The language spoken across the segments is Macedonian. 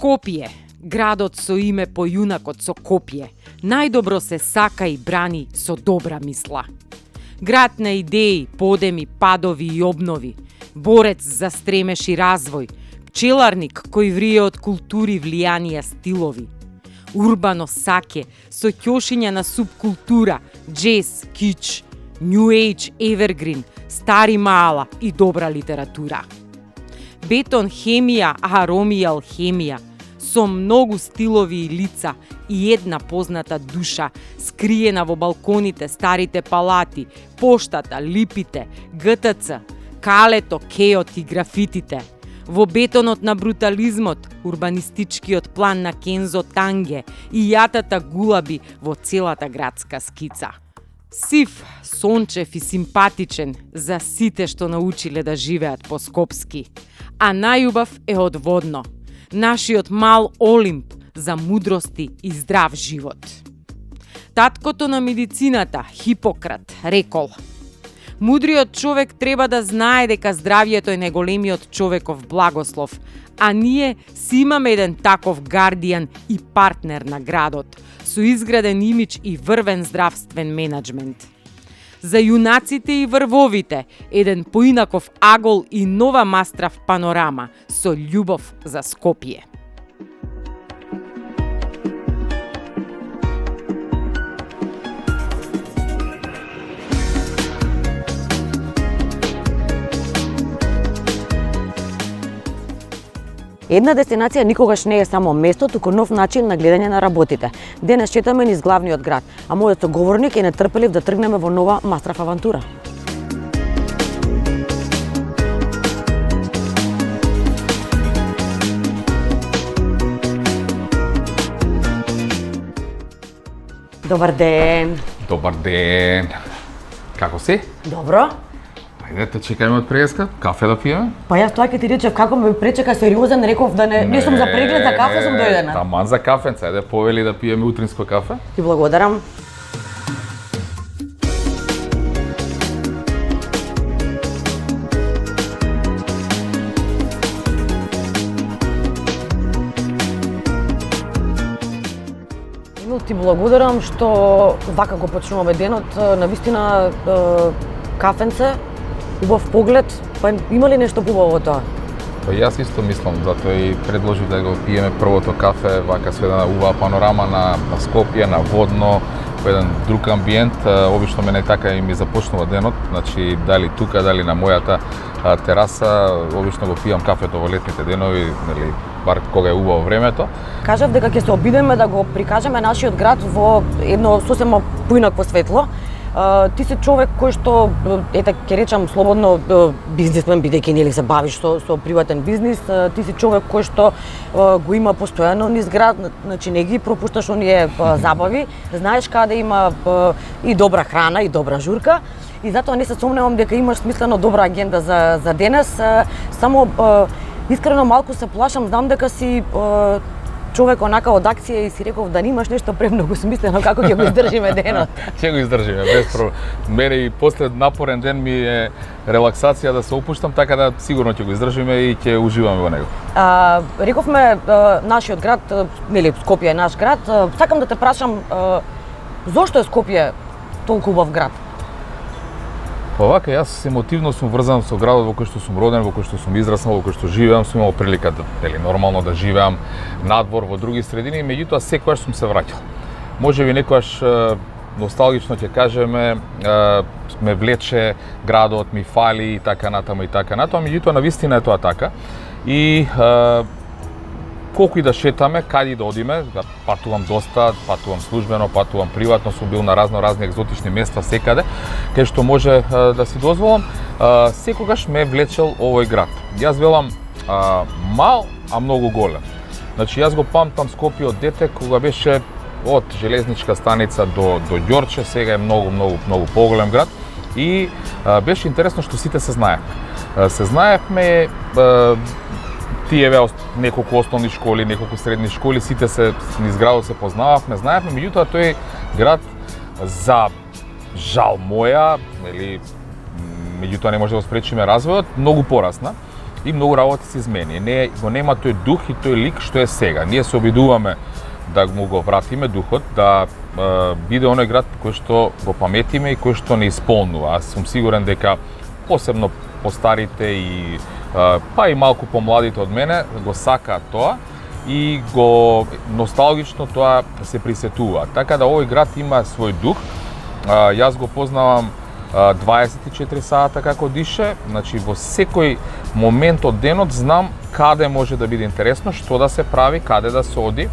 Скопје, градот со име по јунакот со копје, најдобро се сака и брани со добра мисла. Град на идеи, подеми, падови и обнови, борец за стремеш и развој, пчеларник кој врие од култури, влијанија, стилови. Урбано саке со ќошиња на субкултура, джез, кич, нью ејдж, евергрин, стари маала и добра литература. Бетон, хемија, аромија, алхемија, со многу стилови и лица и една позната душа, скриена во балконите, старите палати, поштата, липите, ГТЦ, калето, кеот и графитите. Во бетонот на брутализмот, урбанистичкиот план на Кензо Танге и јатата гулаби во целата градска скица. Сив, сончев и симпатичен за сите што научиле да живеат по-скопски. А најубав е одводно, нашиот мал Олимп за мудрости и здрав живот. Таткото на медицината, Хипократ, рекол: мудриот човек треба да знае дека здравјето е најголемиот човеков благослов, а ние си имаме еден таков гардијан и партнер на градот, со изграден имидж и врвен здравствен менеджмент. За јунаците и врвовите, еден поинаков агол и нова мастрав панорама со љубов за Скопје. Една дестинација никогаш не е само место, туку нов начин на гледање на работите. Денес шетаме низ главниот град, а мојот соговорник е нетрпелив да тргнеме во нова мастрав авантура. Добар ден. Добар ден. Како си? Добро. Ајде, те чекајме од преска, кафе да пиеме? Па јас тоа ќе ти речев како ме пречека сериозен, реков да не сум за преглед за кафе сум дојдена. Таман за кафенце, ајде повели да пиеме утринско кафе. Ти благодарам. Ти благодарам што вака го почнуваме денот, навистина кафенце, убав поглед, па има ли нешто убаво во тоа? Па јас исто мислам, затоа и предложив да го пиеме првото кафе, вака со една убава панорама на Скопје, на водно, во еден друг амбиент. Обично мене така и ми започнува денот, значи дали тука, дали на мојата тераса, обично го пијам кафето во летните денови, нели, бар кога е убаво времето. Кажав дека ќе се обидеме да го прикажеме нашиот град во едно сосема поинакво светло. Ти си човек кој што, ете, ќе речам слободно бизнисмен, бидејќи нели се бавиш со приватен бизнис, ти си човек кој што го има постојано низ град, значи не ги пропушташ оние забави, знаеш каде има и добра храна и добра журка. И затоа не се сомневам дека имаш смислено добра агенда за денес. Само искрено малку се плашам, знам дека си човек онака од акција и си реков да немаш нешто премногу смислено како ќе го издржиме денот. Ќе го издржиме, без проблем. Мене и после напорен ден ми е релаксација да се опуштам, така да сигурно ќе го издржиме и ќе уживаме во него. Рековме нашиот град, нели Скопје е наш град. Сакам да те прашам зошто е Скопје толку убав град? Па вака, јас емотивно сум врзан со градот во кој што сум роден, во кој што сум израснал, во кој што живеам, сум имал прилика да, нормално да живеам надвор во други средини, меѓутоа секогаш сум се враќал. Можеби некогаш носталгично ќе кажеме, ме влече градот, ми фали и така натаму, меѓутоа навистина е тоа така. И колку и да шетаме, каде да одиме, патувам доста, патувам службено, патувам приватно, сум бил на разни екзотични места секаде, кај што може да си дозволам, секогаш ме влечел овој град. Јас велам мал, а многу голем. Значи јас го памтам Скопје од дете, кога беше од железничка станица до Ѓорче, сега е многу поголем град и беше интересно што сите се знаевме. Се знаевме, тие беа неколку основни школи, неколку средни школи, сите се низ градот се познававме, знаевме, меѓутоа тој град за жал моја, нели, меѓутоа не може да го спречиме развојот, многу порасна. и многу работи се измени. Не го нема тој дух и тој лик што е сега. Ние се обидуваме да му го вратиме духот, да биде оној град кој што го паметиме и кој што не исполнува. Аз сум сигурен дека посебно постарите и па и малку помладите од мене го сакаат тоа и го носталгично тоа се присетува. Така да овој град има свој дух. Јас го познавам 24 сата како дише, значи во секој момент од денот знам каде може да биде интересно, што да се прави, каде да се оди,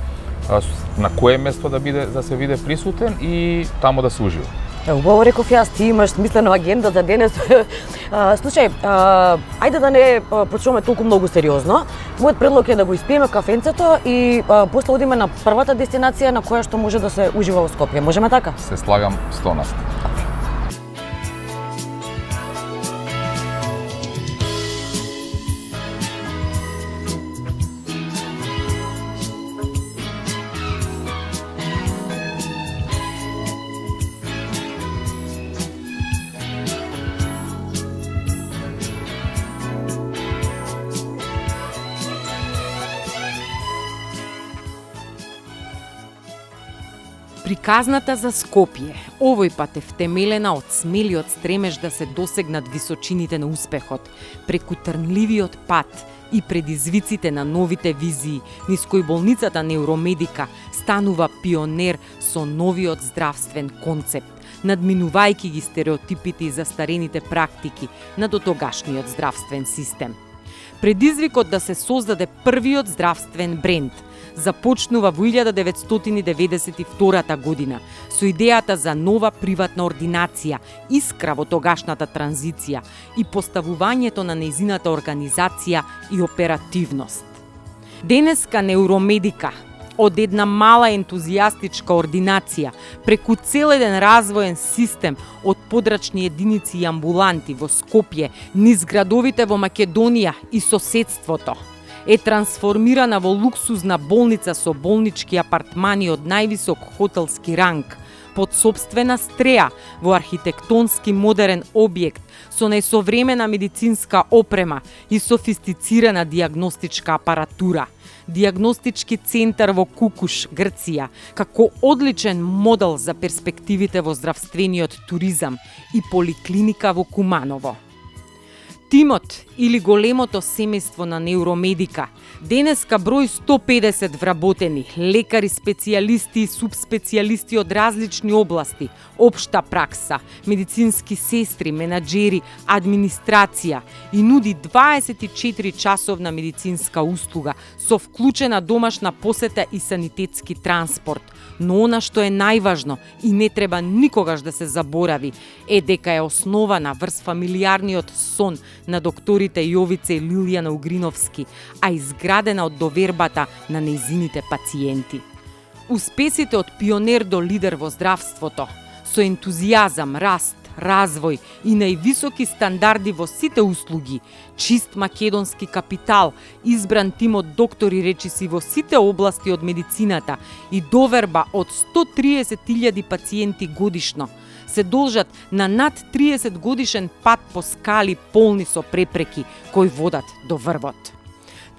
на кое место да се биде присутен и таму да се ужива. Убаво реков јас, ти имаш смислена агенда за денес. Слушај, ајде да не почнеме толку многу сериозно. Мојот предлог е да го испиеме кафенцето и после одиме на првата дестинација на која што може да се ужива во Скопје. Можеме така? Се слагам 100%. Приказната за Скопје овој пат е втемелена од смелиот стремеж да се досегнат височините на успехот, преку трнливиот пат и предизвиците на новите визии, низ кои болницата Неуромедика станува пионер со новиот здравствен концепт, надминувајќи ги стереотипите и застарените практики на дотогашниот здравствен систем. Предизвикот да се создаде првиот здравствен бренд започнува во 1992 година со идејата за нова приватна ординација, искра во тогашната транзиција и поставувањето на нејзината организација и оперативност. Денеска Неуромедика од една мала ентузијастичка ординација преку цел еден развоен систем од подрачни единици и амбуланти во Скопје, низ градовите во Македонија и соседството, е трансформирана во луксузна болница со болнички апартмани од највисок хотелски ранг, под сопствена стреја во архитектонски модерен објект со најсовремена медицинска опрема и софистицирана дијагностичка апаратура. Дијагностички центар во Кукуш, Грција, како одличен модел за перспективите во здравствениот туризам и поликлиника во Куманово. Тимот или големото семејство на Неуромедика денеска број 150 вработени, лекари, специјалисти и субспецијалисти од различни области, општа пракса, медицински сестри, менаџери, администрација и нуди 24 часовна медицинска услуга со вклучена домашна посета и санитетски транспорт. Но она што е најважно и не треба никогаш да се заборави е дека е основана врз фамилиарниот сон на докторите Јовица и Лилијана Угриновски, а изградена од довербата на нејзините пациенти. Успесите од пионер до лидер во здравството, со ентузијазам, раст, развој и највисоки стандарди во сите услуги, чист македонски капитал, избран тим од доктори речиси во сите области од медицината и доверба од 130.000 пациенти годишно, се должат на над 30 годишен пат по скали полни со препреки кои водат до врвот.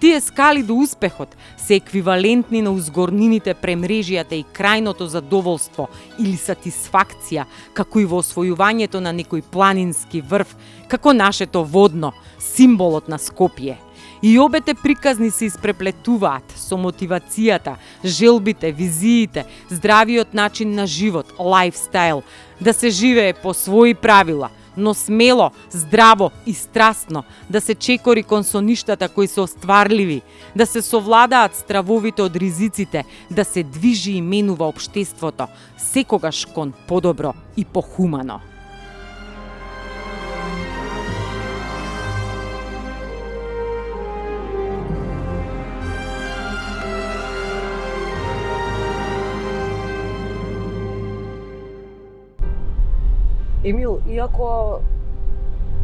Тие скали до успехот се еквивалентни на узгорнините премрежијата и крајното задоволство или сатисфакција, како и во освојувањето на некој планински врв, како нашето водно, символот на Скопје. И обете приказни се испреплетуваат со мотивацијата, желбите, визиите, здравиот начин на живот, лајфстайл, да се живее по своји правила, но смело, здраво и страстно, да се чекори кон соништата кои се остварливи, да се совладаат стравовите од ризиците, да се движи и менува општеството, секогаш кон подобро и похумано. Емил, иако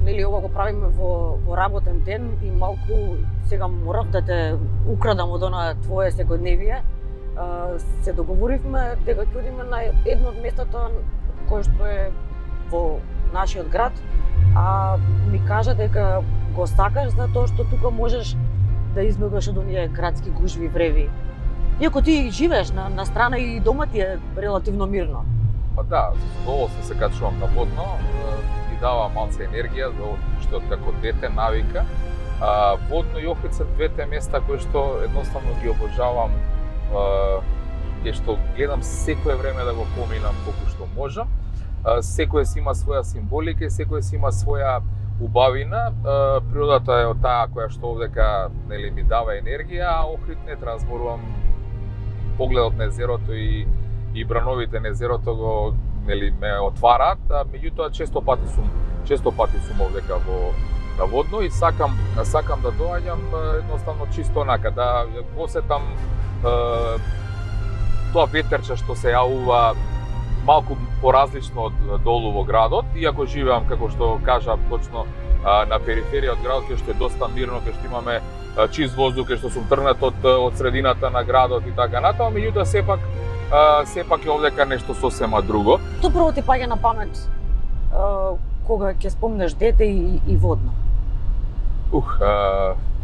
нели ова го правиме во работен ден и малку сега морав да те украдам од она твое секојдневие, се договоривме дека ќе одиме на едно од местата кој што е во нашиот град, а ми кажа дека го сакаш затоа што тука можеш да избегаш од оние градски гужви вреви. Иако ти живееш на страна и дома ти е релативно мирно. Па да, со удоволство се качувам на водно, ми дава малце енергија, што од како дете навика. Водно и Охрид се двете места кои што едноставно ги обожавам, кај што гледам секое време да го поминам колку што можам. Секој си има своја символика, секој си има своја убавина. Природата е од таа која што овдека нели ми дава енергија, а Охрид не треба зборувам, погледот на езерото и брановите на езерото го нели ме отвараат, меѓутоа често пати сум овдека во на водно и сакам да доаѓам едноставно чисто онака да го осетам тоа ветерче што се јавува малку поразлично од долу во градот, иако живеам како што кажа точно на периферија од градот, кај што е доста мирно, кај што имаме чист воздух, кај што сум тргнат од средината на градот и така натаму, меѓутоа сепак е овдека нешто сосема друго. Што прво ти паѓа на памет кога ќе спомнеш дете и водно?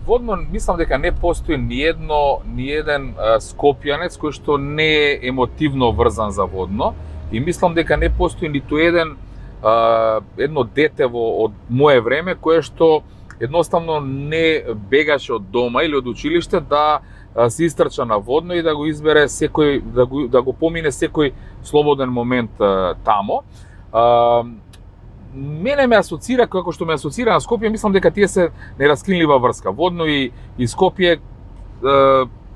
Водно мислам дека не постои ни еден скопјанец кој што не е емотивно врзан за водно и мислам дека не постои ниту едно дете од мое време кое што едноставно не бегаше од дома или од училиште да се истрча на водно и да го избере секој да го помине секој слободен момент тамо. Мене ме асоцира, како што ме асоцира на Скопје, мислам дека тие се нераскинлива врска. Водно и Скопје,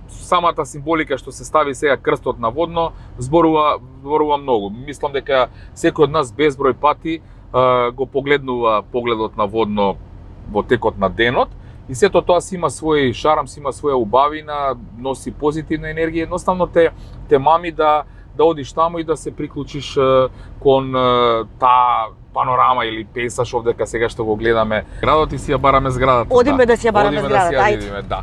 самата символика што се стави сега крстот на водно, зборува многу. Мислам дека секој од нас безброј пати го погледнува погледот на водно во текот на денот и сето тоа си има свој шарам, си има своја убавина, носи позитивна енергија, едноставно те мами да одиш таму и да се приклучиш кон таа панорама или пейсаж овдека сега што го гледаме. Градот и си ја бараме зградата. Одиме да си ја бараме зградата, ајде. Да.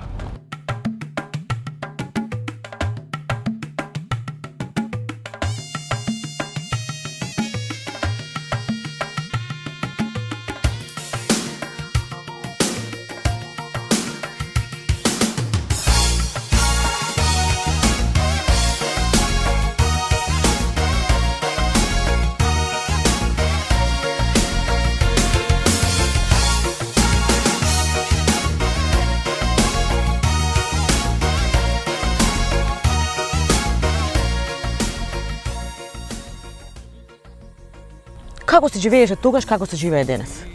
Како се живееше тогаш, како се живее денес?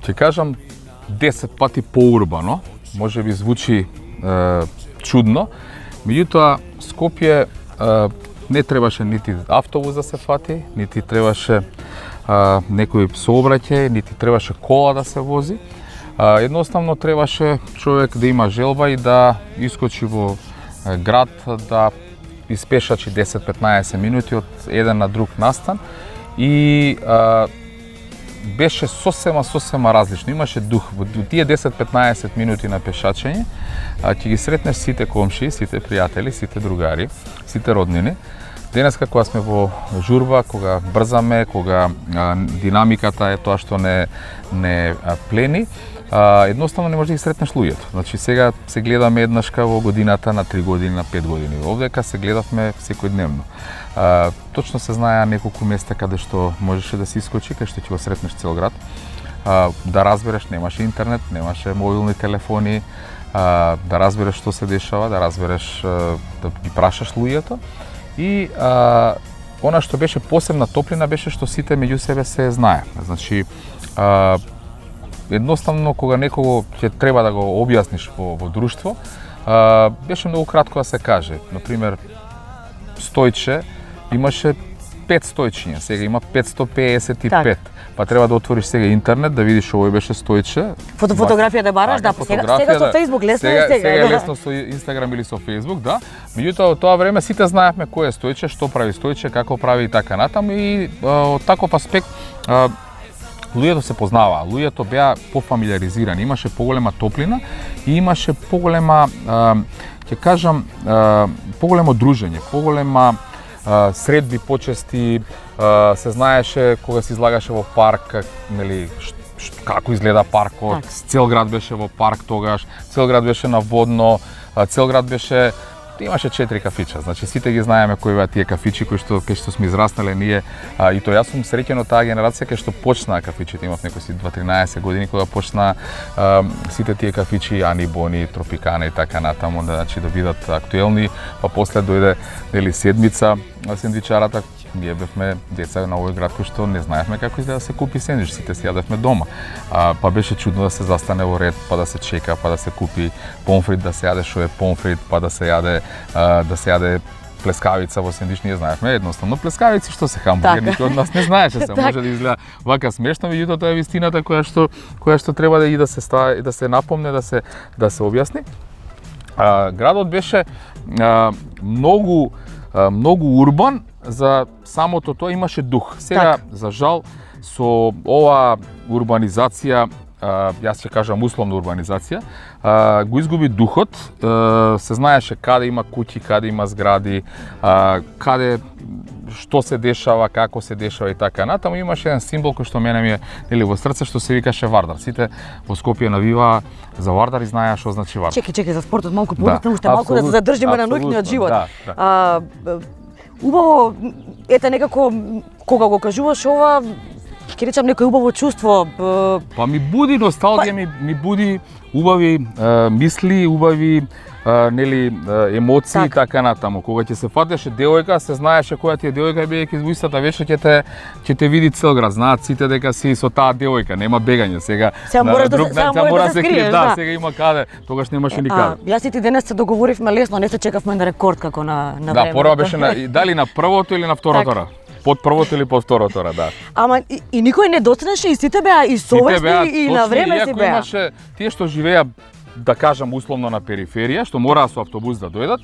Ќе кажам 10 пати поурбано, може би звучи чудно, меѓутоа Скопје не требаше нити автобус да се фати, нити требаше некој сообраќај, нити требаше кола да се вози. Едноставно требаше човек да има желба и да искочи во град, да испешачи 10-15 минути од еден на друг настан. И беше сосема различно, имаше дух. Во тие 10-15 минути на пешачење ќе ги сретнеш сите комши, сите пријатели, сите другари, сите роднини. Денеска кога сме во журба, кога брзаме, кога динамиката е тоа што не плени, едноставно не можеш да ги сретнеш луѓето. Значи сега се гледаме еднашка во годината, на 3 години, на 5 години. Овдека се гледавме секојдневно. Точно се знаеа неколку места каде што можеше да се искочи, каде што ќе го сретнеш цел град. Да разбереш, немаше интернет, немаше мобилни телефони, да разбереш што се дешава, да разбереш, да ги прашаш луѓето. И она што беше посебна топлина беше што сите меѓу себе се знае. Значи, едноставно кога некого ќе треба да го објасниш во друштво, беше многу кратко да се каже. Например, Стојче имаше 5 стојчиња, сега има 555. Так. Па треба да отвориш сега интернет да видиш овој беше Стојче. Фотографија да бараш, да, сега со Facebook лесно е сега. Сега лесно со Instagram или со Facebook, да. Меѓутоа, во тоа време сите знаевме кој е Стојче, што прави Стојче, како прави и така натаму и од таков аспект луѓето се познаваа, луѓето беа пофамилиаризирани, имаше поголема топлина и имаше поголема, ќе кажам, поголемо дружење, поголема средби, почести, се знаеше кога се излагаше во парк, нели, како изгледа паркот, цел град беше во парк тогаш, цел град беше на водно, цел град беше имаше 4 кафича. Значи сите ги знаеме кои беа тие кафичи кои што сме израснале ние, и тоа јас сум среќен од таа генерација кај што почнаа кафичите, имав некои си 2-13 години кога почнаа сите тие кафичи Ани, Бони, Тропикана и така натаму да бидат актуелни, па после дојде нели седмица сендвичарата. Ние бевме деца на овој град кои што не знаевме како изгледа да се купи сендвич, сите си јадевме дома. Па беше чудно да се застане во ред, па да се чека, па да се купи помфрит, да се јаде шо е помфрит, па да се јаде плескавица во сендвич. Ние знаевме едноставно плескавици што се хамбургер, никој од нас не знаеше, се може да изгледа вака смешно, меѓутоа тоа е вистината која што треба да да се напомне, да се објасни. Градот беше многу урбан, за самото тоа имаше дух. Сега, за жал, со ова урбанизација, јас ќе кажам условна урбанизација, го изгуби духот, се знаеше каде има куќи, каде има згради, каде што се дешава, како се дешава и така натаму. Имаше еден символ кој што мене ми е нели во срце, што се викаше Вардар. Сите во Скопје навиваа за Вардар и знаеа што значи Вардар. Чекај за спортот малку подетно, уште малку да се задржиме на ноќниот живот. Убаво, ете некако, кога го кажуваш ова, ќе речам некој убаво чувство. Па ми буди носталгија, ми буди убави мисли, убави емоции и така натаму. Кога ќе се фатеше девојка, се знаеше која ти е девојка, бидејќи во истата вечер ќе те види цел град. Знаат сите дека си со таа девојка, нема бегање. Сега мора да се скриеш, да, сега има каде, тогаш немаше никаде. Јас и ти денес се договоривме лесно, не се чекавме на рекорд како на време. Да, порва беше дали на првото или на второто ра. Под првото или под второто ра, да. Ама и никој не доцнеше и сите беа и совесни и на време си беа. Имаше тие што живеа, да кажам условно на периферија, што мораа со автобус да дојдат,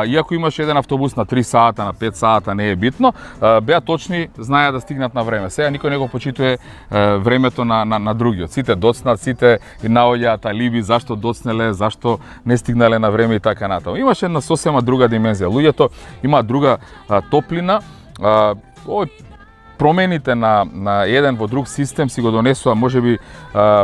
иако имаше еден автобус на 3 сата, на 5 сата, не е битно, беа точни, знаеа да стигнат на време. Сега никој не го почитува времето на другиот. Сите доцнат, сите наоѓаат алиби зашто доцнеле, зашто не стигнале на време и така натаму. Имаше една сосема друга димензија. Луѓето имаат друга топлина. Промените на еден во друг систем си го донесува, можеби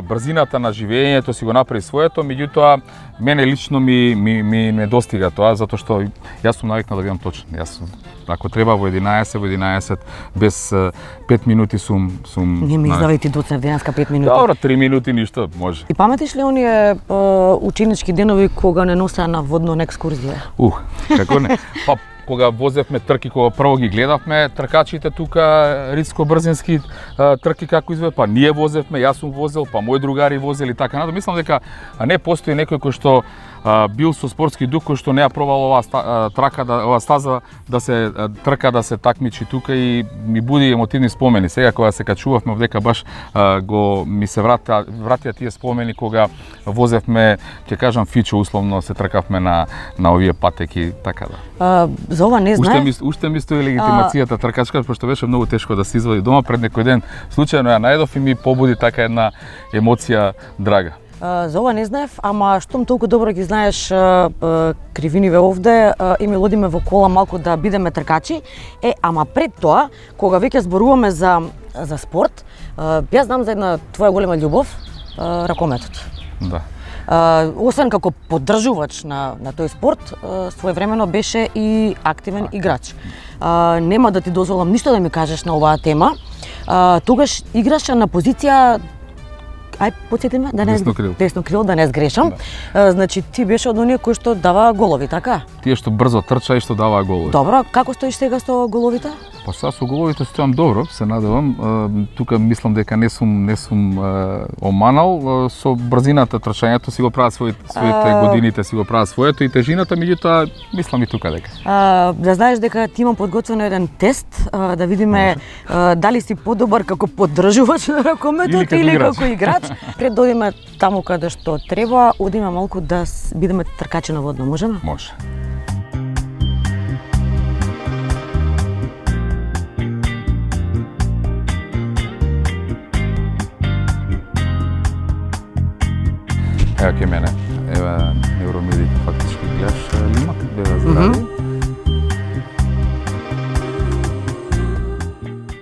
брзината на живењето си го направи своето, меѓутоа мене лично ми не достига тоа, затоа што јас сум навикнал да бидам точен. Јас ако треба во 11 без 5 минути сум Не ми издавај ти доцнев денеска 5 минути. Добро, 3 минути ништо може. И паметиш ли оние ученички денови кога не носеа на водно на екскурзија? Како не? Па кога возевме трки, кога прво ги гледавме тркачите тука, ридско-брзински трки како изведат, па ние возевме, јас сум возел, па мои другари возели така натаму. Мислам дека не постои некој кој што бил со спортски дух, кој што не ја пробал ова стаза да се трка, да се такмичи тука и ми буди емотивни спомени. Сега кога се качувавме овдека баш ми се вратија тие спомени кога возевме, ќе кажам фичо условно, се тркавме на овие патеки, така да. За ова не знаев. Уште ми стои легитимацијата тркачка, пошто беше многу тешко да се извади дома пред некој ден. Случајно ја најдов и ми побуди така една емоција драга. За ова не знаев, ама штом толку добро ги знаеш кривиниве овде и ми лодиме во кола малку да бидеме тркачи. Ама пред тоа, кога веќе зборуваме за спорт, јас знам за една твоја голема љубов, ракометот. Да. Освен како поддржувач на тој спорт, своевремено беше и активен играч. Нема да ти дозволам ништо да ми кажеш на оваа тема. Тогаш играше на позиција потсети ме, десно крило, да не сгрешам. Да. Значи ти беше од оние кои што дава голови, така? Тие што брзо трча и што дава голови. Добро, како стоиш сега со головите? Па сега со головите стојам добро, се надевам. Тука мислам дека не сум оманал, со брзината трчањето си го прават своите годините, си го прават своето и тежината, меѓутоа мислам и тука дека. Да знаеш дека ти имам подготвено еден тест, да видиме дали си подобар како поддржувач на ракометот или како играч. Пред да одиме таму каде што треба, одиме малку да бидеме тркачи на водно, можеме? Може. Ева ке мене, ева Neuromedik фактички гледаш лимак, беда здрави.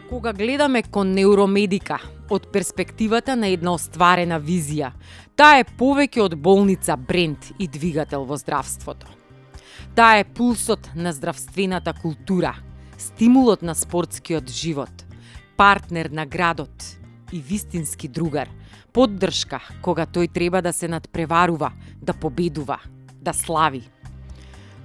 Кога гледаме кон Neuromedik од перспективата на една остварена визија. Таа е повеќе од болница, бренд и двигател во здравството. Таа е пулсот на здравствената култура, стимулот на спортскиот живот, партнер на градот и вистински другар, поддршка кога тој треба да се надпреварува, да победува, да слави.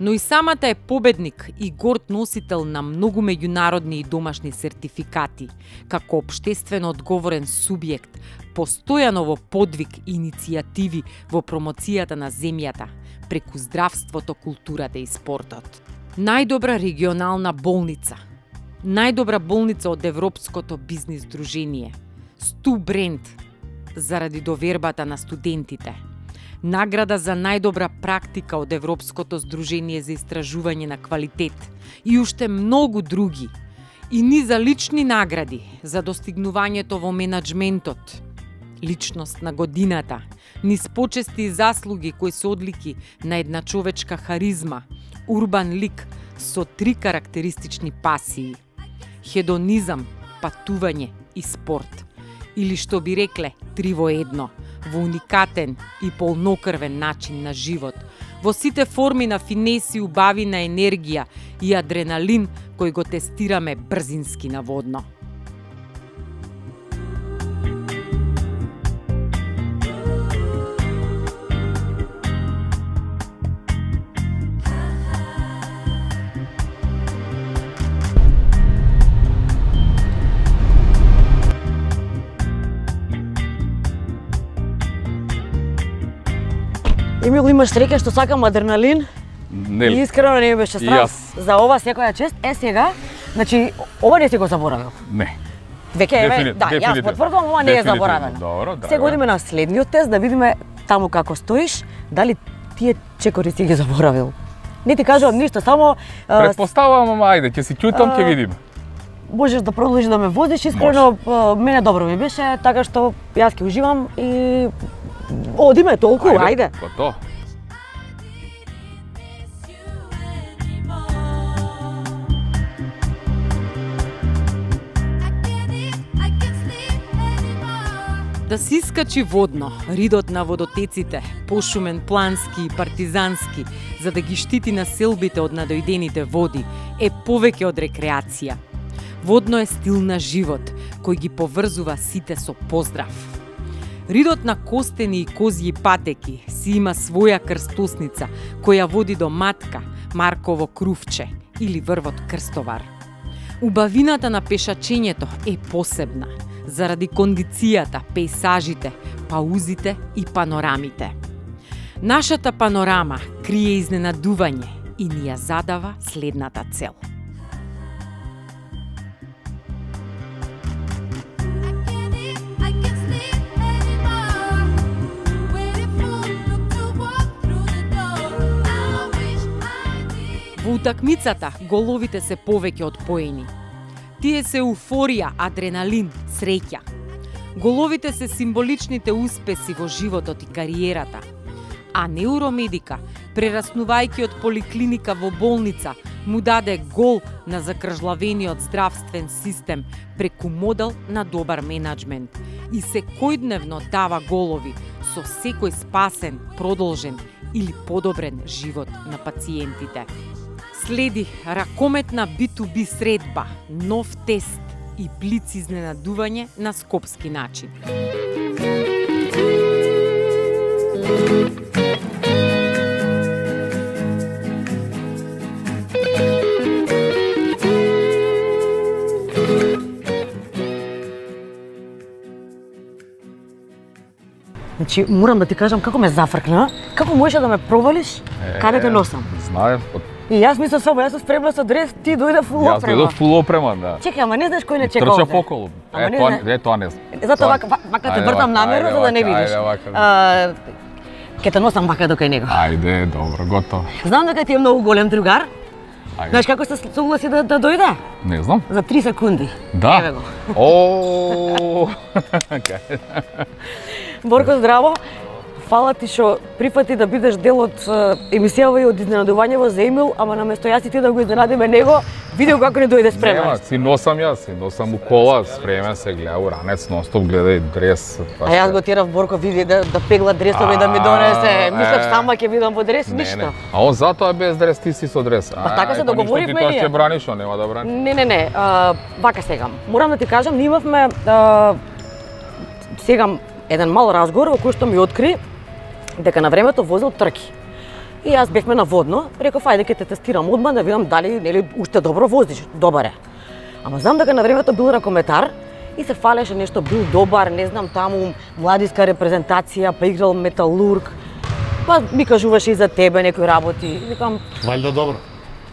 Но и самата е победник и горд носител на многу меѓународни и домашни сертификати, како општествено одговорен субјект, постојано во подвиг и иницијативи во промоцијата на земјата, преку здравството, културата и спортот. Најдобра регионална болница. Најдобра болница од Европското бизнис дружение. Сту бренд заради довербата на студентите. Награда за најдобра практика од Европското здружение за истражување на квалитет и уште многу други. И низа лични награди за достигнувањето во менаџментот. Личност на годината, низ почести и заслуги кои се одлики на една човечка харизма, урбан лик со 3 карактеристични пасии. Хедонизам, патување и спорт. Или што би рекле, 3 во 1, во уникатен и полнокрвен начин на живот, во сите форми на финеси, убавина, енергија и адреналин кој го тестираме брзински наводно. Емил, имаш среќа што сакам адреналин. Нели? И искрено не ми беше страх. За ова секоја чест. Сега, значи, ова не си го заборавил. Не. Веќе еве, да, јас потврдувам, ова не е заборавено. Добро, драго. Сега одиме на следниот тест да видиме таму како стоиш, дали тие чекори си ги заборавил. Не ти кажувам ништо, само Претпоставувам, ајде, ќе си ќутам, ќе видиме. можеш да продолжиш да ме возиш, искрено мене добро ми беше, така што јас ќе уживам и одиме толку, ајде. Готово. Да се искачи водно, ридот на водотеците, пошумен, плански и партизански, за да ги штити населбите од надојдените води, е повеќе од рекреација. Водно е стил на живот, кој ги поврзува сите со поздрав. Ридот на костени и козји патеки си има своја крстосница, која води до Матка, Марково крувче или врвот Крстовар. Убавината на пешачењето е посебна, заради кондицијата, пейсажите, паузите и панорамите. Нашата панорама крие изненадување и ни ја задава следната цел. Во утакмицата головите се повеќе од поени. Тие се еуфорија, адреналин, среќа. Головите се символичните успеси во животот и кариерата. А Неуромедика, прераснувајќи од поликлиника во болница, му даде гол на закржлавениот здравствен систем преку модел на добар менаџмент и секојдневно дава голови со секој спасен, продолжен или подобрен живот на пациентите. Следи ракометна B2B средба, нов тест и блиц изненадување на скопски начин. Значи, морам да ти кажам како ме зафркна, како можеш да ме провалиш, каде те носам. Знаев, И јас мислам само, јас сум спремна со дрес, ти дојде фул јас опрема. дојдов фул опреман, да. Чекај, ама не знаеш кој не чека Трчав овде. околу. Ама не Тоа не знам. Затоа вака те Ајде, вртам вака, намерно ајде, за да не вака, видиш. ајде, вака. Ке те носам вака до кај него. Ајде, добро, готово. Знам дека ти е многу голем другар. Ајде. Знаеш како се согласи да дојде? Не знам. За 3 секунди. Да. Еве го. О. Борко, здраво. фала ти што прифати да бидеш дел од емисијава и од изненадувањево за Емил, ама наместо јас и ти да го изненадиме него, видео како не дојде спремен. Нема, си носам у кола, спремен се, гледа у ранец, нон-стоп гледај дрес. А јас го терав Борко види да пегла дресови да ми донесе. Мислев сама ќе видам во дрес, ништо. А он затоа без дрес, ти си со дрес. Па така се договоривме ние. Ти тоа ние. ќе браниш, он нема да брани. Не, вака сега. Морам да ти кажам, ние имавме сега еден мал разговор во кој што ми откри дека на времето возел трки. И јас бевме на водно, реков ајде ќе те тестирам одма да видам дали нели уште добро возиш. Добар е. Ама знам дека на времето бил ракометар и се фалеше нешто бил добар, не знам таму младиска репрезентација, па играл металург. Па ми кажуваше и за тебе некои работи. И викам, Валјда добро.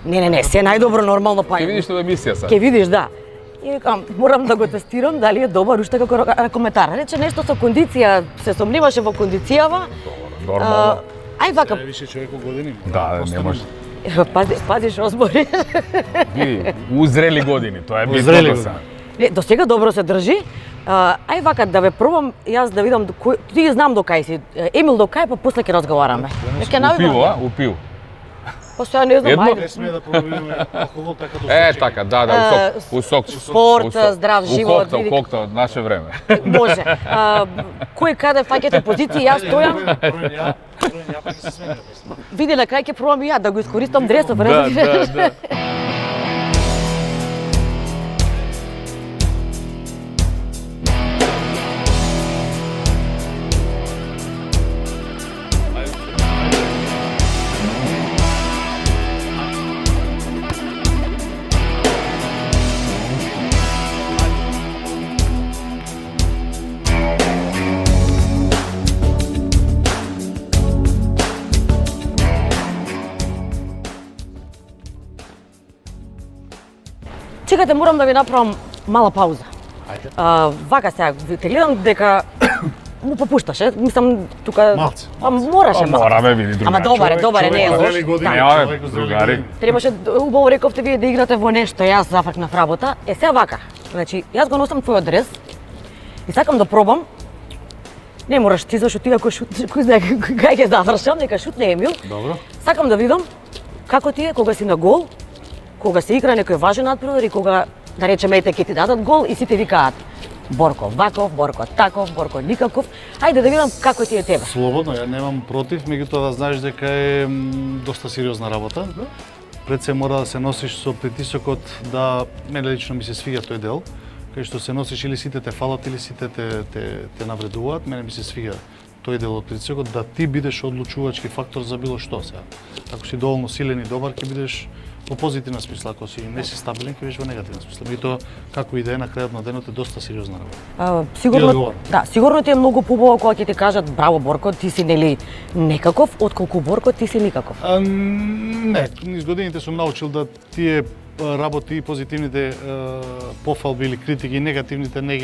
не, се најдобро нормално па. Ќе видиш тоа емисија сега. Ќе видиш, да. И викам, морам да го тестирам дали е добар уште како ракометар. Рече нешто со кондиција, се сомневаше во кондицијава. Нормално. Ај вака, Више човек во години. Да, не може. пазиш озбори. Види, узрели години, тоа е Узрели битното сега. Не, до сега добро се држи. Ај вака да ве пробам јас да видам ти ги знам до кај си. Емил до кај, па после ќе разговараме. Ќе Упиво, а? Упиво. Па сега не знам, Едно? ајде. Не сме да пробуваме алкохол така до Така, да, у сок. Спорт, здрав живот, У види. коктел, наше време. Може. Кој каде фаќате позиции, јас стојам. Ја па ќе се сменя. Види на крај ќе пробам и ја да го искористам дресов, Да, разбираш? да. Чекате, морам да ви направам мала пауза. Ајде. Вака сега, те гледам дека му попушташе, мислам тука... Малце. Па мораше малце. Мораме, види, другари. Ама добар е, не е лош. Зрели години, Да. човек зрели Другари. години. Требаше, убаво рековте вие да играте во нешто, јас зафркнав работа. Сега вака, значи, јас го носам твојот дрес и сакам да пробам. Не мораш ти, зашто ти ако шут, кој знае кај ќе завршам, нека шутне Емил. Добро. Сакам да видам како ти е кога си на гол, кога се игра некој важен надпревар и кога, да речеме, ете ќе ти дадат гол и сите викаат Борко ваков, Борко таков, Борко никаков. Ајде да видам како ти е тебе. Слободно, ја немам против, меѓутоа да знаеш дека е доста сериозна работа. Пред се мора да се носиш со притисокот да мене лично ми се свиѓа тој дел, кај што се носиш или сите те фалат или сите те навредуваат, мене ми се свиѓа тој дел од притисокот да ти бидеш одлучувачки фактор за било што сега. Ако си доволно силен и добар, ќе бидеш во позитивна смисла, ако си не си стабилен, ќе бидеш во негативна смисла. Меѓутоа, како и да е на крајот на денот е доста сериозна работа. Сигурно, одговор. да, сигурно ти е многу побава кога ќе ти кажат браво Борко, ти си нели некаков, отколку Борко ти си никаков. Не, низ годините сум научил да тие работи и позитивните пофалби или критики и негативните не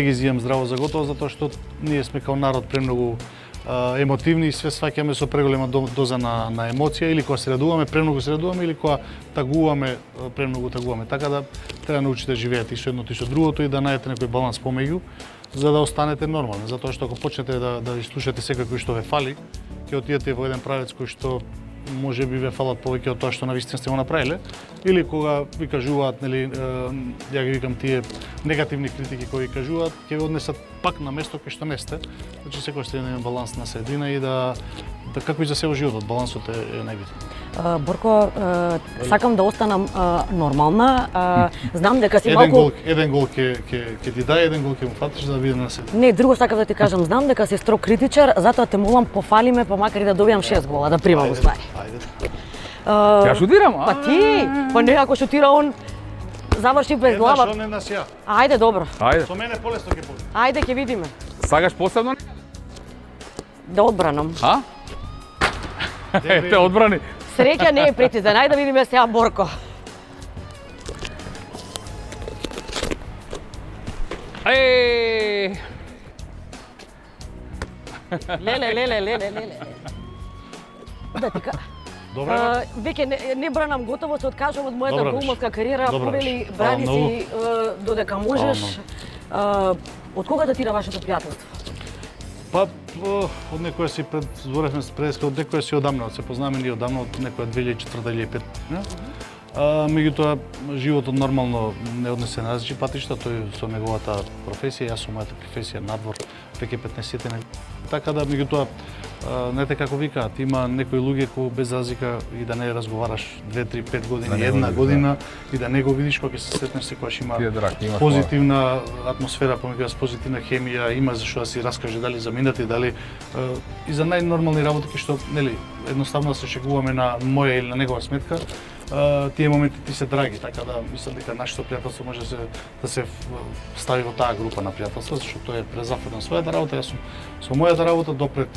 ги зијам здраво за готово, затоа што ние сме као народ премногу емотивни и све сваќаме со преголема доза на емоција, или кога се радуваме, премногу се радуваме, или кога тагуваме, премногу тагуваме. Така да треба да научите да живеете и со едното и со другото и да најдете некој баланс помеѓу, за да останете нормални. Затоа што ако почнете да слушате секој што ве фали, ќе отидете во еден правец кој што може би ве фалат повеќе од тоа што навистина сте го направиле, или кога ви кажуваат, нели, ја ги викам тие негативни критики кои ви кажуваат, ќе ви однесат пак на место кај што не сте. Значи секој сте на баланс на средина и да како и за сео животот, балансот е најбитен. Борко, сакам да останам нормална. Знам дека си малку... Еден гол ќе ти дај, еден гол ќе му фатиш за да биде на сед. Не, друго сакам да ти кажам, знам дека си строг критичар, затоа те молам пофалиме, па макар и да добијам 6 гола, да примам уствари. Ајде. Ја шутирам, а? Па ти, па не, ако шутира он, заврши без глава. Еднаш он, еднаш ја. Ајде, добро. Ајде, Со мене полесно ќе поди. Ајде, ќе видиме. сагаш посебно? Да одбранам. А? Те одбрани. Среќа не е прецизен. Ајде да видиме сега Борко. Еј! Леле. Да ти Добре. веќе не бранам готово, се откажувам од мојата Добро голманска кариера, Добро повели беше. брани Фала си додека можеш. Од кога датира вашето пријателство? Па, од некоја си зборевме од некоја си одамна, се познаваме ние одамна, од некоја 2004-2005. Меѓутоа, животот нормално не однесе на различни патишта, тој со неговата професија, јас со мојата професија надвор, веќе 15 години. Така да, меѓутоа, знаете како викаат, има некои луѓе кои без разлика и да не разговараш 2, 3, 5 години, една година и да не го видиш кога ќе се сретнеш секогаш има позитивна атмосфера, помеѓу вас позитивна хемија, има зашто да си раскаже дали за минати, дали и за најнормални работи кои што, нели, едноставно се шегуваме на моја или на негова сметка. Тие моменти ти се драги, така да мислам дека нашето пријателство може да се стави во таа група на пријателство, зашто тој е презафатен својата работа, јас сум со мојата работа допред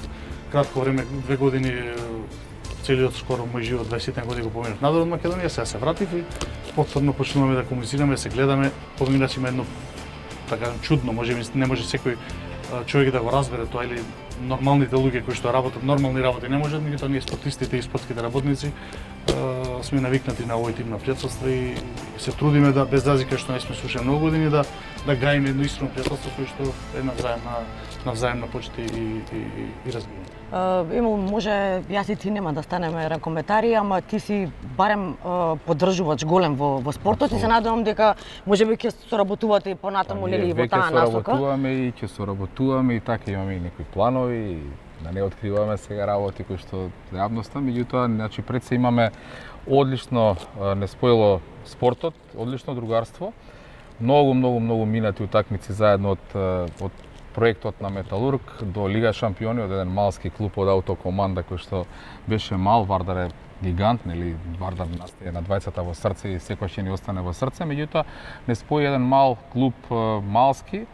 кратко време, 2 години, целиот скоро мој живот, 20 години го поминав надвор од Македонија, сега се вратив и повторно почнуваме да комуницираме, се гледаме, поминав има едно така чудно, не може секој човек да го разбере тоа или нормалните луѓе кои што работат нормални работи не можат, меѓутоа ние спортистите и спортските работници сме навикнати на овој тип на пријателство и се трудиме да без разлика што не сме слушали многу години да гаиме едно искрено пријателство кој што е на взаемна почит и разбирање. Емил, може јас и ти нема да станеме ракометари, ама ти си барем поддржувач голем во спортот и се надевам дека можеби ќе соработувате и понатаму нели во таа насока. Ќе соработуваме и така имаме и некои планови, да не откриваме сега работи кои што јавноста, меѓутоа, значи пред се имаме одлично неспојило спортот, одлично другарство, многу минати утакмици заедно од проектот на Металург до Лига шампиони, од еден малски клуб од аутокоманда кој што беше мал, Вардар е гигант, нели Вардар настае на двајцата во срце и секојаш ќе ни остане во срце, меѓутоа не спои еден мал клуб малски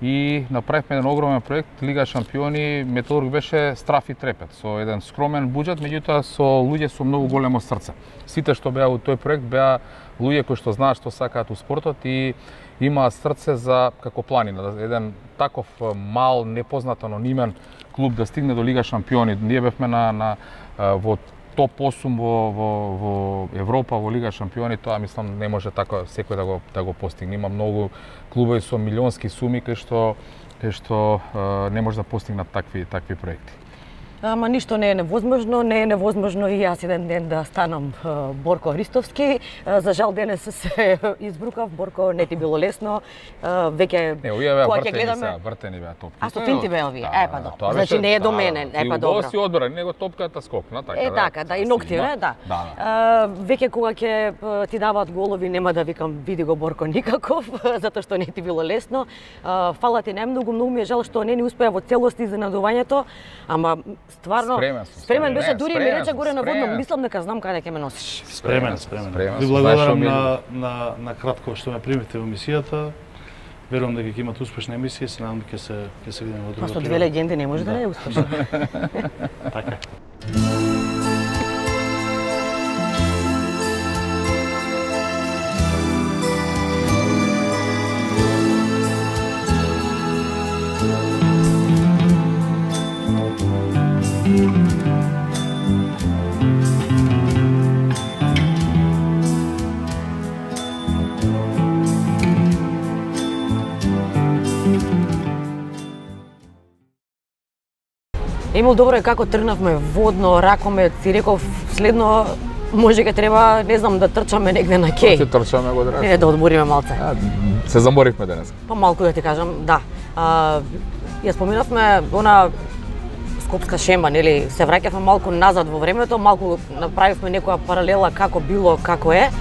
и направивме еден огромен проект Лига шампиони. Металург беше страф и трепет со еден скромен буџет, меѓутоа со луѓе со многу големо срце. Сите што беа во тој проект беа луѓе кои што знаат што сакаат у спортот и имаат срце за како планина, еден таков мал, непознат, анонимен клуб да стигне до Лига шампиони. Ние бевме во топ 8 во Европа во Лига шампиони, тоа мислам не може така секој да го постигне. Има многу клубови со милионски суми кај што не може да постигнат такви проекти. Ама ништо не е невозможно и јас еден ден да станам Борко Христовски. За жал денес се избрукав, Борко, не ти било лесно. Веќе кога ќе гледаме вртени беа топки. А стотинти беа овие. Па добро. Значи не е до мене, па добро. И си одбора, него топката скокна, така да. Така, да, и ноктиве, да. Веќе кога ќе ти даваат голови, нема да викам види го Борко никаков, затоа што не ти било лесно. Фала ти најмногу, многу ми е жал што не ни успеа во целост изненадувањето, ама стварно спремен беше, дури ми рече горе на водно, мислам дека знам каде ќе ме носиш. Спремен. Ви благодарам на кратко што ме примите во емисијата. Верувам дека ќе имате успешна емисија, се надам дека ќе се видиме во друга. Па со две легенди не може да не е успешно. Така. Емил, добро е како тргнавме водно, ракомет, си реков следно може ќе треба, не знам, да трчаме негде на кеј. Ќе трчаме го денес. Не, да одмориме малце. Се заморивме денес. Па малку да ти кажам, да. Ја споминавме она скопска шема, нели, се враќавме малку назад во времето, малку направивме некоја паралела како било, како е.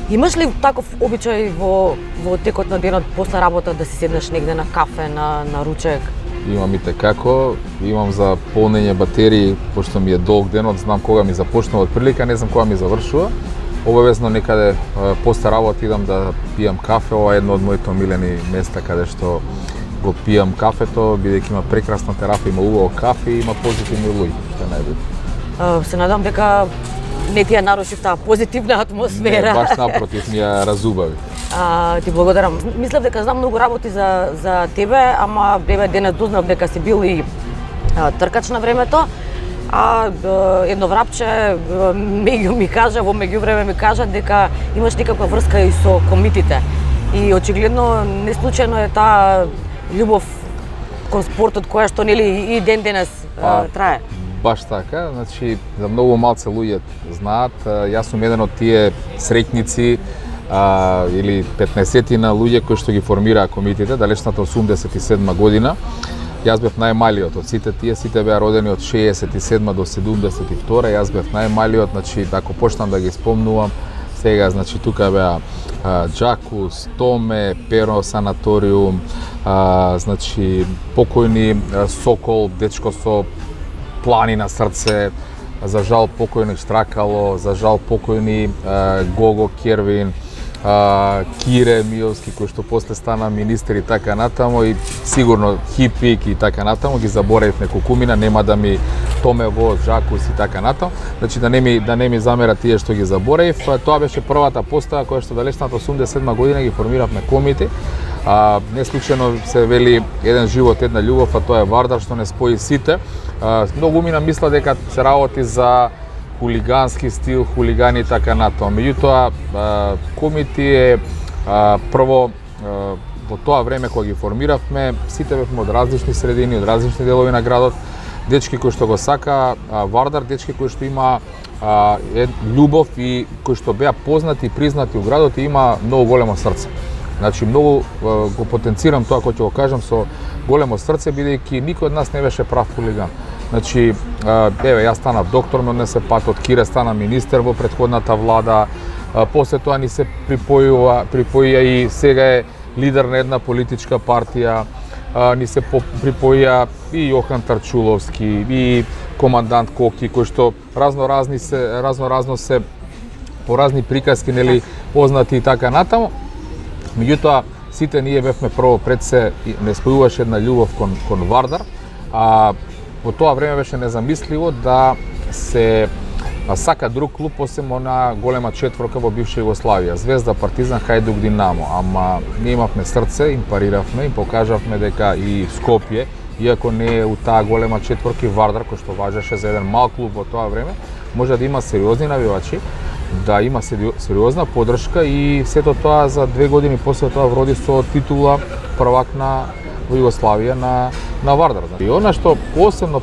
Имаш ли таков обичај во текот на денот после работа да си седнеш негде на кафе, на ручек? Имам и како, имам за полнење батерии, пошто ми е долг денот, знам кога ми започнува отприлика, не знам кога ми завршува. Обавезно некаде после работа идам да пијам кафе, ова е едно од моите омилени места каде што го пијам кафето, бидејќи има прекрасна терафа, има убаво кафе и има позитивни луѓе, што е најбитно. Се надам дека не ти ја нарушив таа позитивна атмосфера. Не, баш напротив, ми ја разубави. Ти благодарам. Мислев дека знам многу работи за тебе, ама денес дознав дека си бил и тркач на времето. Едно врапче меѓу ми кажа, во меѓувреме ми кажа дека имаш некаква врска и со комитите. И очигледно не случајно е таа љубов кон спортот која што нели и ден денес трае. Баш така, значи за многу малце луѓе знаат, јас сум еден од тие среќници или 15-тина луѓе кои што ги формираа комитите, далечната 87 година. Јас бев најмалиот од сите тие, сите беа родени од 67 до 72, јас бев најмалиот, значи ако почнам да ги спомнувам, сега значи тука беа Джакус, Томе, Перо санаториум, значи покојни Сокол, дечко со плани на срце, за жал покојни Штракало, за жал покојни Гого Кервин, Кире Миовски, кој што после стана министер и така натаму, и сигурно Хипик и така натаму, ги заборавив неколкумина, нема да ми Томе во Жакус и така натаму, значи да не ми замера тие што ги заборавив. Тоа беше првата постава која што далечната 87 година ги формиравме комити. Не случајно се вели еден живот, една љубов, а тоа е Вардар што не спои сите. Многу мина мисла дека се работи за хулигански стил, хулигани и така натаму. Меѓутоа, комити е прво во тоа време кога ги формиравме, сите бевме од различни средини, од различни делови на градот, дечки кои што го сака Вардар, дечки кои што има љубов и кои што беа познати и признати у градот и има многу големо срце. Значи многу го потенцирам тоа кој ќе го кажам со големо срце, бидејќи никој од нас не беше прав хулиган. Значи, еве, јас станав доктор, ме однесе пат, од Кире стана министер во претходната влада, после тоа ни се припоја и сега е лидер на една политичка партија, ни се припоја и Јохан Тарчуловски, и командант Коки, кои што разно се по разни приказки, нели, познати и така натаму. Меѓутоа, сите ние бевме прво пред се, не спојуваше една љубов кон Вардар, во тоа време беше незамисливо да се сака друг клуб осем на голема четворка во бивша Југославија, Звезда, Партизан, Хајдук, Динамо, ама ние имавме срце, им париравме, им покажавме дека и Скопје, иако не е у таа голема четворка, Вардар, кој што важеше за еден мал клуб во тоа време, може да има сериозни навивачи, да има сериозна поддршка и сето тоа за 2 години после тоа вроди со титула првак во Југославија на Вардар. И она што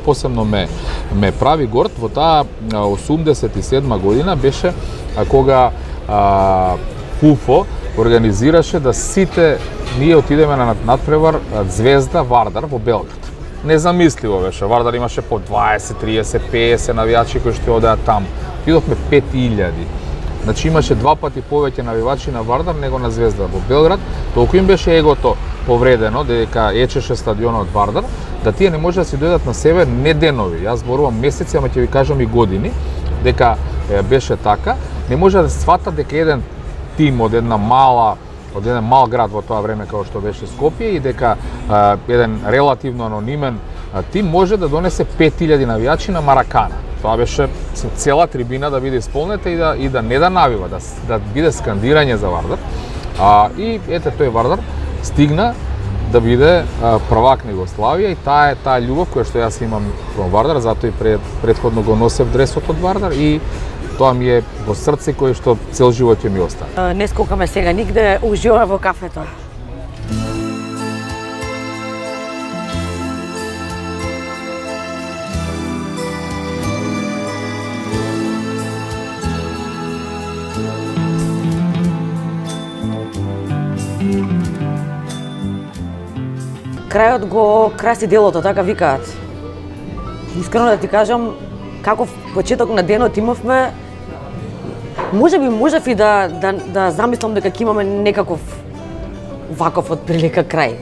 посебно ме прави горд во таа 87 година беше кога ФУФО организираше да сите ние отидеме на надпревар Звезда Вардар во Белград. Незамисливо беше. Вардар имаше по 20, 30, 50 навијачи кои што одеа таму. Идовме 5000. Значи имаше 2 пати повеќе навивачи на Вардар него на Звезда во Белград. Толку им беше егото повредено дека ечеше стадионот Вардар, да тие не може да си дојдат на себе не денови. Јас зборувам месеци, ама ќе ви кажам и години, дека беше така. Не може да свата дека еден тим од еден мал град во тоа време како што беше Скопје и дека еден релативно анонимен тим може да донесе 5000 навијачи на Маракана. Тоа беше цела трибина да биде исполнета и да не да навива, да биде скандирање за Вардар. И ете тој Вардар стигна да биде првак на Југославија и таа е таа љубов која што јас имам кон Вардар, затоа и претходно го носев дресот од Вардар и тоа ми е во срце кој што цел живот ќе ми остане. Не скокаме сега нигде, уживаме во кафето. Крајот го краси делото, така викаат. Искрено да ти кажам, каков почеток на денот имавме, можев и да замислам дека ќе имаме некаков ваков од прилика крај.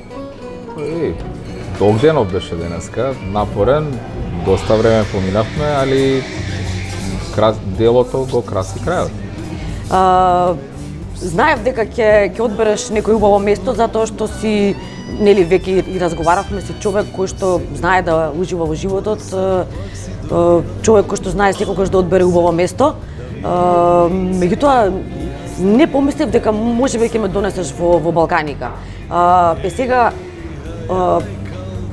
Долг денот беше денеска, напорен, доста време поминавме, али делото го краси крајот. Знаев дека ќе одбереш некој убаво место затоа што си нели веќе и разговаравме си човек кој што знае да ужива во животот, човек кој што знае секогаш да одбере убаво место. Меѓутоа не помислев дека можеби ќе ме донесеш во Балканика. Сега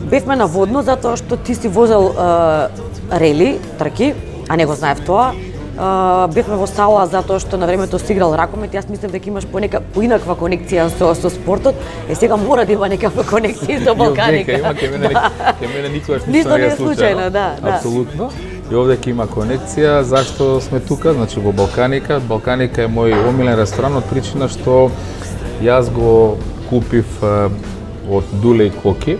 бевме наводно затоа што ти си возел рели, трки, а не го знаев тоа. Бевме во сала затоа што на времето си играл ракомет, јас мислев дека имаш поинаква конекција со спортот, сега мора да има некаква конекција со Балканика. Има, ке мене никогаш ништо не е случајно, да. Апсолутно. И овде ќе има конекција, зашто сме тука, значи во Балканика. Балканика е мој омилен ресторан од причина што јас го купив од Дуле и Коки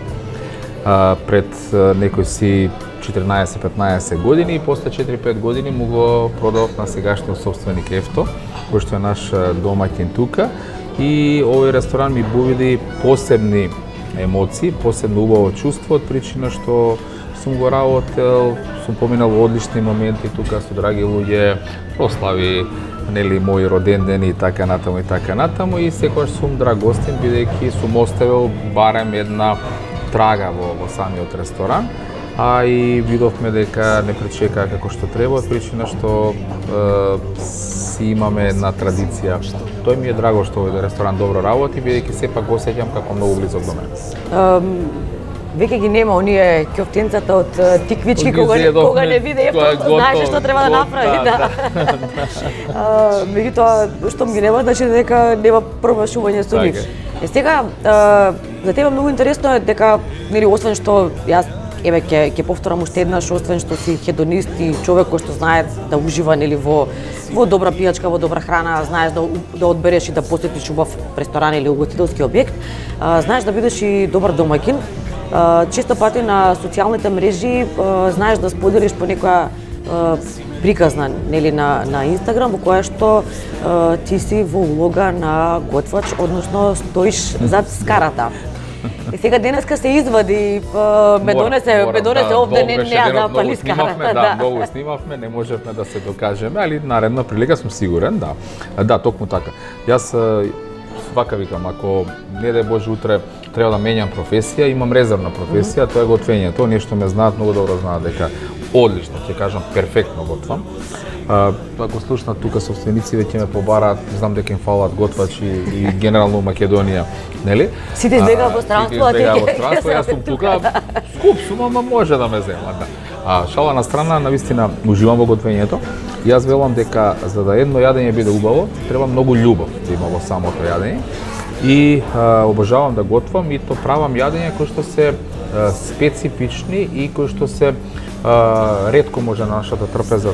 пред некој си 14-15 години и после 4-5 години му го продавав на сегашниот собственик Ефто, кој што е наш домаќин тука. И овој ресторан ми бувиди посебни емоции, посебно убаво чувство, од причина што сум го работел, сум поминал одлични моменти тука со драги луѓе, прослави, нели, мои роден дени и така натаму и секогаш сум драг гостин, бидејќи сум оставил барем една трага во самиот ресторан, а и видовме дека не пречекаа како што треба, од причина што си имаме една традиција. Тој ми е драго што овој ресторан добро работи, бидејќи сепак го сеќам како многу близок до мене. Веќе ги нема оние ќофтенцата од тиквички кога не виде Ефто, знаеше што треба да направи, да. Меѓутоа, штом ги нема, значи дека нема промашување со нив. Сега, за тебе многу интересно е дека, нели, освен што јас ќе повторам уште еднаш, освен што си хедонист и човек кој што знае да ужива, нели, во добра пијачка, во добра храна, знаеш да одбереш и да посетиш убав ресторан или угостителски објект, знаеш да бидеш и добар домаќин. Често пати на социјалните мрежи знаеш да споделиш по некоја приказна, нели, на Инстаграм, во која што ти си во улога на готвач, односно стоиш зад скарата. И сега денеска се извади, ме донесе овде, не да пали скарата. Да, многу снимавме, не можевме да се докажеме, али наредна прилика сум сигурен, да. Да, токму така. Јас вака викам, ако не дај Боже утре треба да менјам професија, имам резервна професија, тоа е готвењето. Нешто ме знаат, многу добро знаат дека одлично, ќе кажам, перфектно готвам. Ако слушнат тука собственици веќе ме побараат, знам дека им фалат готвачи и генерално Македонија, нели? Сите избегаа во странство, а јас сум тука, скуп сум, ама може да ме земат, да. Шала на страна, навистина уживам во готвењето. Јас велам дека за да едно јадење биде убаво, треба многу љубов да има во самото јадење. И обожавам да готвам и то правам јадења кои што се специфични и кои што се ретко може на нашата трпеза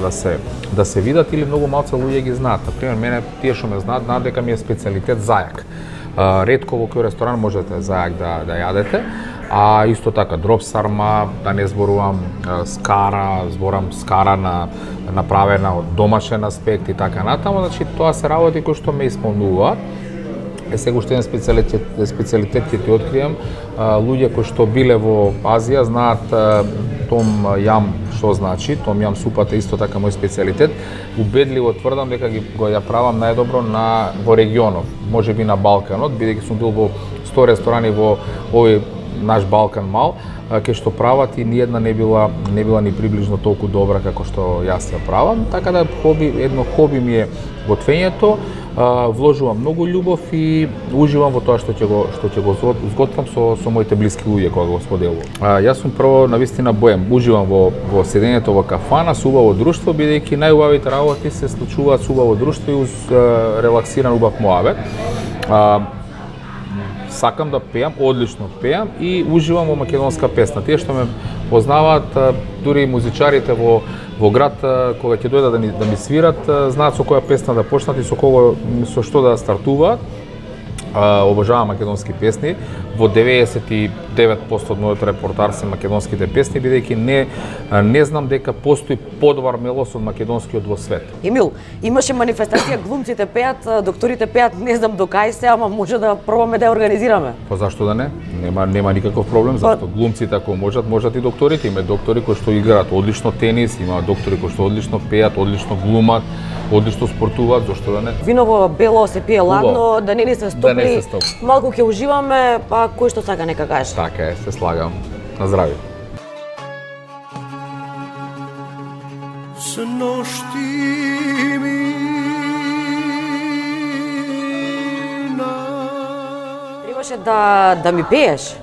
да се видат или многу малце луѓе ги знаат. Например, мене тие што ме знаат дека ми е специјалитет зајак. Ретко во кој ресторан можете зајак да јадете, а исто така дроб сарма, да не зборувам зборам скара направена од домашен аспект и така натаму, значи тоа се работи кои што ме исполнуваат. Сега уште еден специјалитет ќе ти откријам. Луѓе кои што биле во Азија знаат том јам што значи. Том јам супата исто така мој специјалитет. Убедливо тврдам дека го ја правам најдобро во регионот, можеби на Балканот, бидејќи сум бил во 100 ресторани во овој наш Балкан мал, кај што прават и ниедна не била ни приближно толку добра како што јас ја правам. Така да едно хоби ми е готвењето. Вложувам многу љубов и уживам во тоа што ќе го зготвам со моите блиски луѓе кога го споделувам. Јас сум прво навистина боем, уживам во седењето во кафана, со убаво друштво, бидејќи најубавите работи се случуваат со убаво друштво и уз релаксиран убав моабет. Сакам да пеам, одлично пеам и уживам во македонска песна. Тие што ме познаваат, дури и музичарите во град, кога ќе дојдат да ми свират, знаат со која песна да почнат и со што да стартуваат. Обожавам македонски песни. Во 99% од мојот репортар се македонските песни, бидејќи не знам дека постои подобар мелос од македонскиот во свет. Емил, имаше манифестација, глумците пеат, докторите пеат, не знам до кај се, ама може да пробаме да ја организираме. Па зашто да не? Нема никаков проблем, зашто глумците ако можат и докторите. Има доктори кои што играат одлично тенис, има доктори кои што одлично пеат, одлично глумат, одлично спортуваат, зашто да не? Виново бело се пие ладно, да не се стопли. Малку ќе уживаме, па кој што сака нека каже. Така е, се слагам. На здравје. Се ношти Требаше да ми пееш.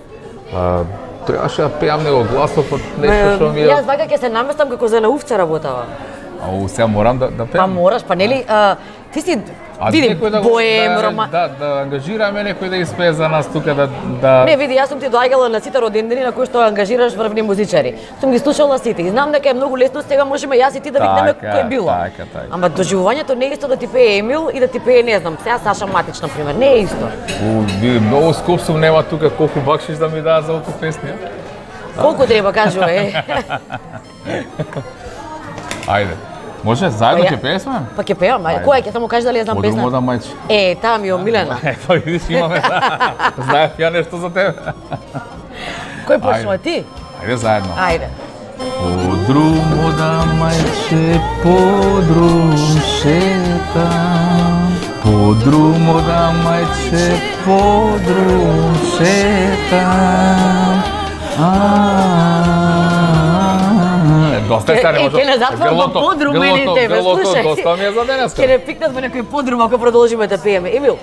Требаше да пеам него гласов од нешто што ми е... Јас вака ќе се наместам како за наувца работава. Ау, сега морам да Па пеам. мораш, па нели, ти си А види некој да боем, да, рома... да ангажираме некој да испее за нас тука да Не, види, јас сум ти доаѓала на сите родендени на кои што ангажираш врвни музичари. Сум ги слушала сите и знам дека е многу лесно, сега можеме јас и ти да викнеме кој било. Така. Ама доживувањето не е исто да ти пее Емил и да ти пее, не знам, сега Саша Матич, например, не е исто. Види, многу скоп сум нема тука колку бакшиш да ми даа за овој песни. Колку треба, кажувај. Ајде. Може заедно ќе пееме? Па ќе пеам, ајде. Која ќе само кажи дали ја знам Подрумо песна? да мајче. Таа ми е омилена. Па видиш имаме. Знаев ја нешто за тебе. Кој почнува ти? Ајде заедно. Ајде. Подрумо да мајче, подрум шетам. Подрумо да мајче, подрум шетам. Доста е сега, не може. Ке не затворам во подрум мене и тебе, слушај. Доста ми е за денеска. Ке не пикнат во некој подрум ако продолжиме да пееме. Емил,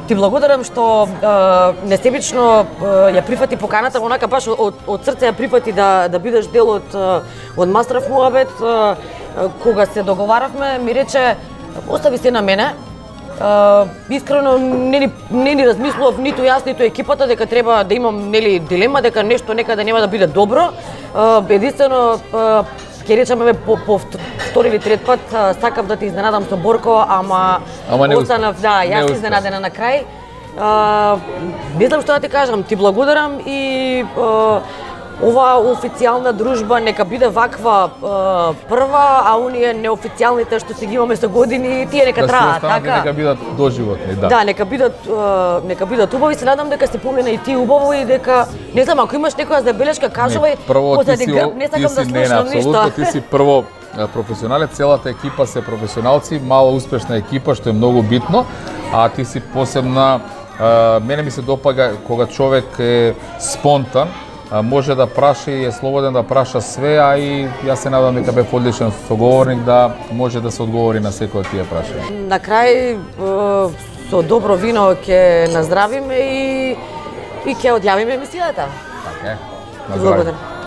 ти благодарам што несебично ја прифати поканата, онака баш од срце ја прифати да бидеш дел од Мастрав Муабет. Кога се договаравме, ми рече, остави се на мене. Искрено не ни размислував ниту јас, ниту екипата дека треба да имам нели дилема дека нешто некаде нема да биде добро. Единствено ќе речеме по втори или трет пат сакав да те изненадам со Борко, ама не останав, да, јас успе. изненадена на крај. Не знам што да ти кажам, ти благодарам и оваа официјална дружба нека биде ваква прва, а оние неофицијалните што си ги имаме со години, тие нека траат, така? Нека бидат доживотни, да. Да, нека бидат убави. Се надам дека се помина и ти убаво и дека не знам, ако имаш некоја забелешка, кажувај, позади грб, не сакам да слушам ништо. Апсолутно, ти си прво професионалец, целата екипа се професионалци, мала успешна екипа, што е многу битно, а ти си посебна. Мене ми се допага кога човек е спонтан, може да праша и е слободен да праша све, а и јас се надам дека бев одличен соговорник да може да се одговори на секој од тие прашања. На крај со добро вино ќе наздравиме и ќе одјавиме емисијата. Така е. Благодарам.